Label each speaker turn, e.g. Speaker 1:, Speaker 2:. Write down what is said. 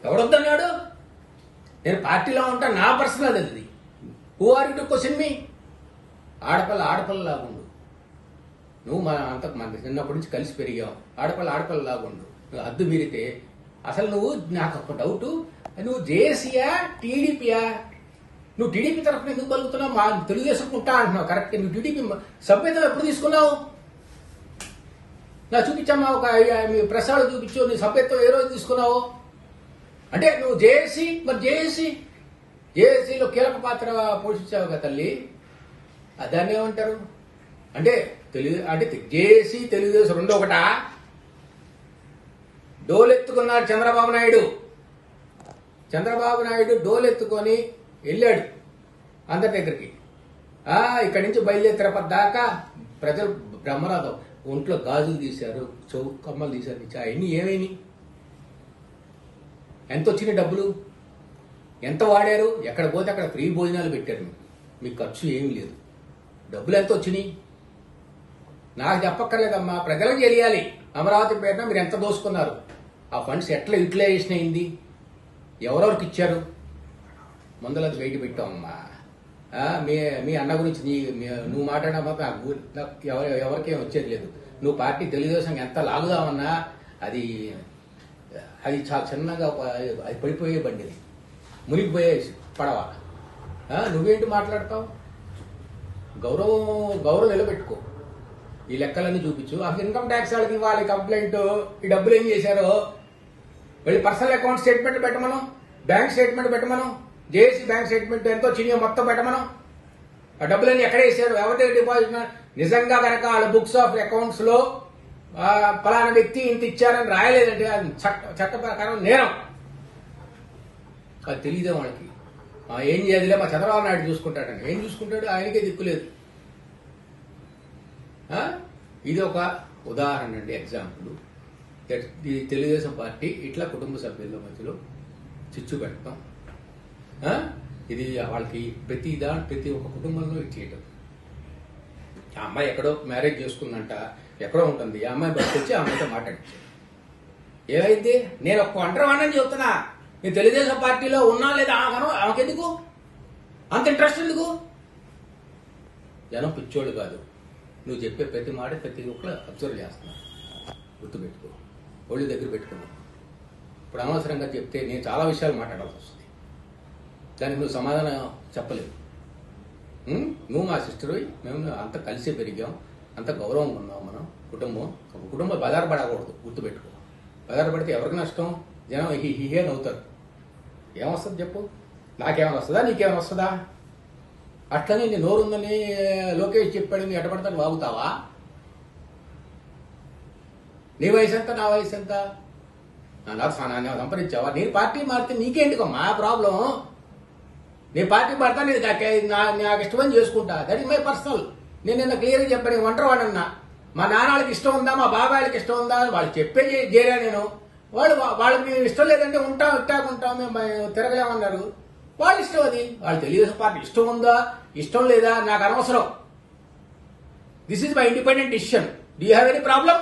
Speaker 1: ఎవడొద్దన్నాడు? నేను పార్టీలో ఉంటా, నా పర్సనల్ అది. Who are you to question me? ఆడపిల్లలాగుండు. నువ్వు మన చిన్నప్పటి నుంచి కలిసి పెరిగావు. ఆడపిల్లలాగుండు. నువ్వు హద్దు మీరితే అసలు నువ్వు, నాకు ఒక డౌట్, నువ్వు జేఏసీయా టీడీపీయా? నువ్వు టీడీపీ తరఫున ఎందుకు పలుకుతున్నావు? మా తెలుగుదేశం ఉంటా అంటున్నావు, కరెక్ట్. నువ్వు టీడీపీ సభ్యత్వం ఎప్పుడు తీసుకున్నావు? నా చూపించమ్మా, ఒక ప్రసాద్ చూపించు, నీ సభ్యత్వం ఏ రోజు తీసుకున్నావు? అంటే నువ్వు జేఏసీ, మరి జేఏసీలో కీలక పాత్ర పోషించావు కదా తల్లి. దాన్ని ఏమంటారు? అంటే జేఏసీ తెలుగుదేశం రెండో ఒకటా? డోలెత్తుకున్నాడు చంద్రబాబు నాయుడు డోలెత్తుకొని వెళ్ళాడు అందరి దగ్గరికి. ఇక్కడి నుంచి బయలుదేరి తిరుపతి దాకా ప్రజలు బ్రహ్మనాథం ఒంట్లో గాజులు తీశారు, కమ్మలు తీశారు. అవన్నీ ఏమైనాయి? ఎంత వచ్చినాయి డబ్బులు? ఎంత వాడారు? ఎక్కడ పోతే అక్కడ ఫ్రీ భోజనాలు పెట్టారు. మీకు ఖర్చు ఏమీ లేదు. డబ్బులు ఎంత వచ్చినాయి? నాకు చెప్పక్కర్లేదమ్మా, ప్రజలకు తెలియాలి. అమరావతి పేరున మీరు ఎంత దోసుకున్నారు, ఆ ఫండ్స్ ఎట్లా యూటిలైజేషన్ అయింది, ఎవరెవరికి ఇచ్చారు, ముందర అది బయట పెట్టామమ్మా. మీ అన్న గురించి నువ్వు మాట్లాడినా నాకు ఎవరికేం వచ్చేది లేదు. నువ్వు పార్టీ తెలుగుదేశం ఎంత లాగుదామన్నా అది చాలా చిన్నగా అది పడిపోయే బండిది, మునిగిపోయే పడవ. నువ్వేంటి మాట్లాడతావు? గౌరవం నిలబెట్టుకో. ఈ లెక్కలన్నీ చూపించు. అసలు ఇన్కమ్ ట్యాక్స్ వాళ్ళకి ఇవ్వాలి కంప్లైంట్. ఈ డబ్బులు ఏం చేశారో వెళ్ళి పర్సనల్ అకౌంట్ స్టేట్మెంట్ పెట్టమను, బ్యాంక్ స్టేట్మెంట్ పెట్టమను, జేఏసీ బ్యాంక్ స్టేట్మెంట్ ఎంతో చిన్న మొత్తం పెట్టమను. ఆ డబ్బులన్నీ ఎక్కడ వేసారు, ఎవరి డిపాజిట్? నిజంగా కనుక వాళ్ళ బుక్స్ ఆఫ్ అకౌంట్స్ లో ఫలానా వ్యక్తి ఇంత ఇచ్చారని రాయలేదంటే అది చట్ట ప్రకారం నేరం. అది తెలియదే వాళ్ళకి. ఏం చేయదులే, మా చంద్రబాబు నాయుడు చూసుకుంటాడండి. ఏం చూసుకుంటాడు? ఆయనకే దిక్కులేదు. ఇది ఒక ఉదాహరణ అండి, ఎగ్జాంపుల్. ఈ తెలుగుదేశం పార్టీ ఇట్లా కుటుంబ సభ్యుల మధ్యలో చిచ్చు పెట్టడం, ఇది వాళ్ళకి ప్రతి ఒక్క కుటుంబంలో ఇచ్చేయటం. ఆ అమ్మాయి ఎక్కడో మ్యారేజ్ చేసుకుందంట, ఎక్కడో ఉంటుంది. ఆ అమ్మాయి బయటకు వచ్చి ఆ అమ్మాయితో మాట్లాడించారు. ఏమైంది? నేను ఒక ఒంటరివాణ్ణని చెప్తున్నా. నేను తెలుగుదేశం పార్టీలో ఉన్నా లేదా ఆమెకెందుకు అంత ఇంట్రెస్ట్? ఎందుకు? జనం పిచ్చోళ్ళు కాదు. నువ్వు చెప్పే ప్రతి మాట ప్రతి ఒక్కరు అబ్జర్వ్ చేస్తున్నా. గుర్తుపెట్టుకో, ఒళ్ళు దగ్గర పెట్టుకున్నావు. ఇప్పుడు అనవసరంగా చెప్తే నేను చాలా విషయాలు మాట్లాడాల్సి వస్తుంది. దానికి నువ్వు సమాధానం చెప్పలేవు. నువ్వు మా సిస్టర్, మేము అంత కలిసి పెరిగాం, అంత గౌరవంగా ఉన్నాం. మనం కుటుంబం బదారపడకూడదు. గుర్తుపెట్టుకో. బదారపడితే ఎవరికి నష్టం? జనం హిహే నవ్వుతారు. ఏమొస్తుంది చెప్పు? నాకేమైనా వస్తుందా, నీకేమైనా వస్తుందా? అట్లనే నీ నోరుందని లోకేష్ చెప్పాడు, నీ ఎటపడతాను వాగుతావా? నీ వయసు ఎంత, నా వయసు ఎంత? నాకు సంపాదించావా? నేను పార్టీ మారితే నీకేంటికో మా ప్రాబ్లం? నేను పార్టీ మారితే నాకు ఇష్టమని చేసుకుంటా. That is my personal. నేను నిన్న క్లియర్గా చెప్పాను, ఒంటరి వాడన్నా. మా నాన్నవాళ్ళకి ఇష్టం ఉందా, మా బాబాయిలకి ఇష్టం ఉందా అని వాళ్ళు చెప్పే చేరా. నేను వాళ్ళకి మేము ఇష్టం లేదంటే ఇట్టాకుంటాం, మేము తిరగలేమన్నారు. వాళ్ళ ఇష్టం అది. వాళ్ళు తెలుగుదేశం పార్టీ ఇష్టం ఉందా, ఇష్టం లేదా నాకు అనవసరం. This is my independent decision. Do you have any problem?